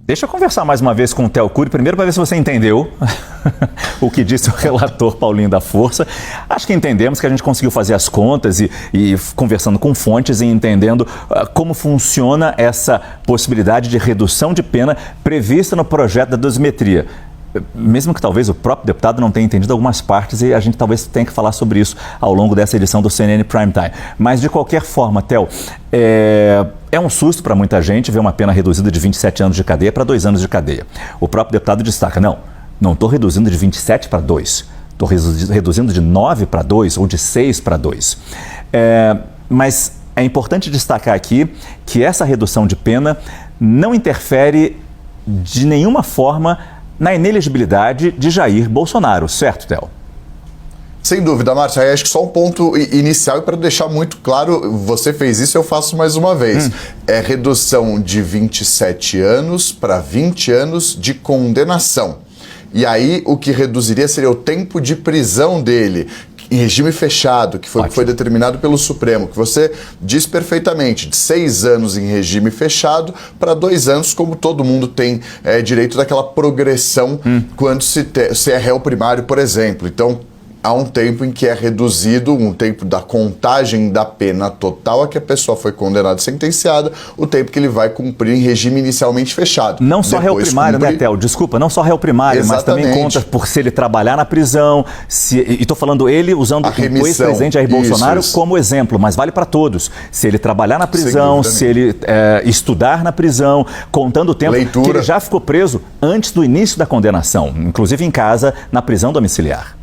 Deixa eu conversar mais uma vez com o Theo Cury, primeiro para ver se você entendeu o que disse o relator Paulinho da Força. Acho que entendemos, que a gente conseguiu fazer as contas e conversando com fontes e entendendo como funciona essa possibilidade de redução de pena prevista no projeto da dosimetria. Mesmo que talvez o próprio deputado não tenha entendido algumas partes e a gente talvez tenha que falar sobre isso ao longo dessa edição do CNN Prime Time. Mas, de qualquer forma, Theo, é um susto para muita gente ver uma pena reduzida de 27 anos de cadeia para 2 anos de cadeia. O próprio deputado destaca, não estou reduzindo de 27 para 2, estou reduzindo de 9 para 2 ou de 6 para 2. Mas é importante destacar aqui que essa redução de pena não interfere de nenhuma forma na inelegibilidade de Jair Bolsonaro, certo, Theo? Sem dúvida, Márcio. Acho que só um ponto inicial, e para deixar muito claro, você fez isso, eu faço mais uma vez. É redução de 27 anos para 20 anos de condenação. E aí o que reduziria seria o tempo de prisão dele, em regime fechado, que foi determinado pelo Supremo, que você diz perfeitamente, de 6 anos em regime fechado para 2 anos, como todo mundo tem direito daquela progressão quando se é réu primário, por exemplo. Então, há um tempo em que é reduzido, um tempo da contagem da pena total a que a pessoa foi condenada e sentenciada, o tempo que ele vai cumprir em regime inicialmente fechado. Não só réu primário, né, Theo? Desculpa, não só réu primário, exatamente, mas também conta por se ele trabalhar na prisão, e estou falando ele usando o ex-presidente Jair Bolsonaro como exemplo, mas vale para todos. Se ele trabalhar na prisão, se ele estudar na prisão, contando o tempo que ele já ficou preso antes do início da condenação, inclusive em casa, na prisão domiciliar.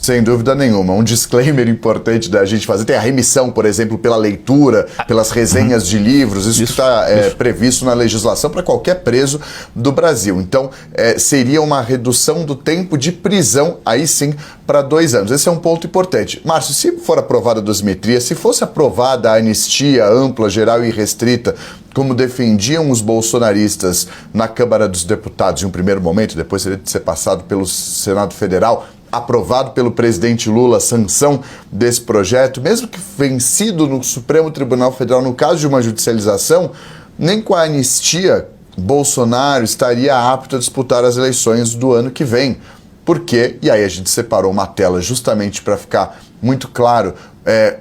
Sem dúvida nenhuma. Um disclaimer importante da gente fazer. Tem a remissão, por exemplo, pela leitura, pelas resenhas de livros. Isso que está previsto na legislação para qualquer preso do Brasil. Então, seria uma redução do tempo de prisão, aí sim, para 2 anos. Esse é um ponto importante. Márcio, se for aprovada a dosimetria, se fosse aprovada a anistia ampla, geral e restrita, como defendiam os bolsonaristas na Câmara dos Deputados em um primeiro momento, depois teria de ser passado pelo Senado Federal, aprovado pelo presidente Lula, a sanção desse projeto, mesmo que vencido no Supremo Tribunal Federal, no caso de uma judicialização, nem com a anistia Bolsonaro estaria apto a disputar as eleições do ano que vem. Por quê? E aí a gente separou uma tela justamente para ficar muito claro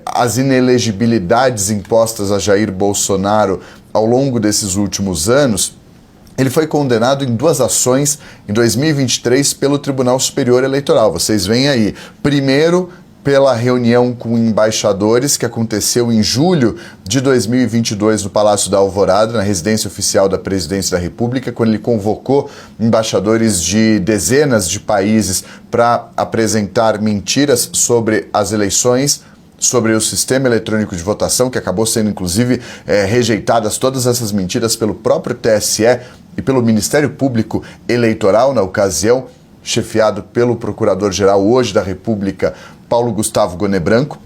as inelegibilidades impostas a Jair Bolsonaro ao longo desses últimos anos. Ele foi condenado em 2 ações em 2023 pelo Tribunal Superior Eleitoral. Vocês veem aí. Primeiro, pela reunião com embaixadores que aconteceu em julho de 2022 no Palácio da Alvorada, na residência oficial da Presidência da República, quando ele convocou embaixadores de dezenas de países para apresentar mentiras sobre as eleições, sobre o sistema eletrônico de votação, que acabou sendo, inclusive, rejeitadas todas essas mentiras pelo próprio TSE e pelo Ministério Público Eleitoral, na ocasião, chefiado pelo Procurador-Geral hoje da República, Paulo Gustavo Goné Branco.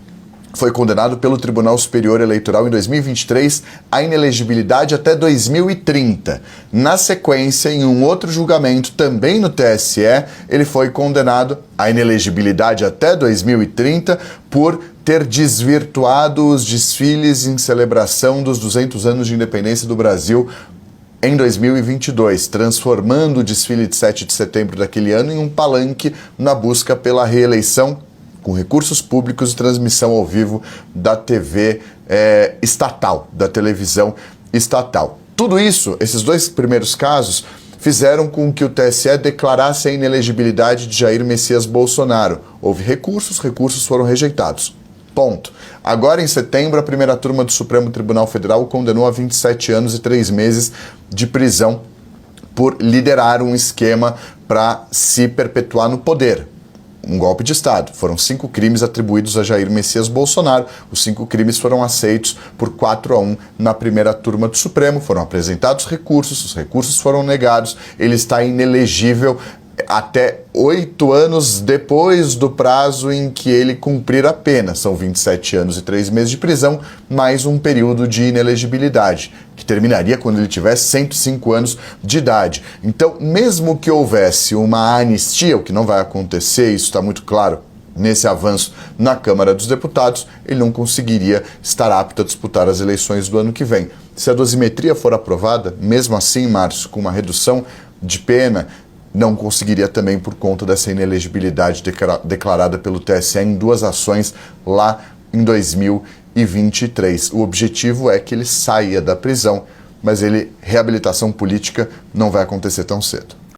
Foi condenado pelo Tribunal Superior Eleitoral em 2023 à inelegibilidade até 2030. Na sequência, em um outro julgamento, também no TSE, ele foi condenado à inelegibilidade até 2030 por ter desvirtuado os desfiles em celebração dos 200 anos de independência do Brasil em 2022, transformando o desfile de 7 de setembro daquele ano em um palanque na busca pela reeleição, com recursos públicos e transmissão ao vivo da TV estatal, da televisão estatal. Tudo isso, esses 2 primeiros casos, fizeram com que o TSE declarasse a inelegibilidade de Jair Messias Bolsonaro. Houve recursos foram rejeitados. Ponto. Agora, em setembro, a primeira turma do Supremo Tribunal Federal o condenou a 27 anos e 3 meses de prisão por liderar um esquema para se perpetuar no poder. Um golpe de Estado. Foram 5 crimes atribuídos a Jair Messias Bolsonaro. Os 5 crimes foram aceitos por 4-1 na primeira turma do Supremo. Foram apresentados recursos, os recursos foram negados. Ele está inelegível até 8 anos depois do prazo em que ele cumprir a pena. São 27 anos e 3 meses de prisão, mais um período de inelegibilidade, que terminaria quando ele tivesse 105 anos de idade. Então, mesmo que houvesse uma anistia, o que não vai acontecer, isso está muito claro nesse avanço na Câmara dos Deputados, ele não conseguiria estar apto a disputar as eleições do ano que vem. Se a dosimetria for aprovada, mesmo assim, Márcio, com uma redução de pena, não conseguiria também por conta dessa inelegibilidade declarada pelo TSE em 2 ações lá em 2023. O objetivo é que ele saia da prisão, mas reabilitação política não vai acontecer tão cedo.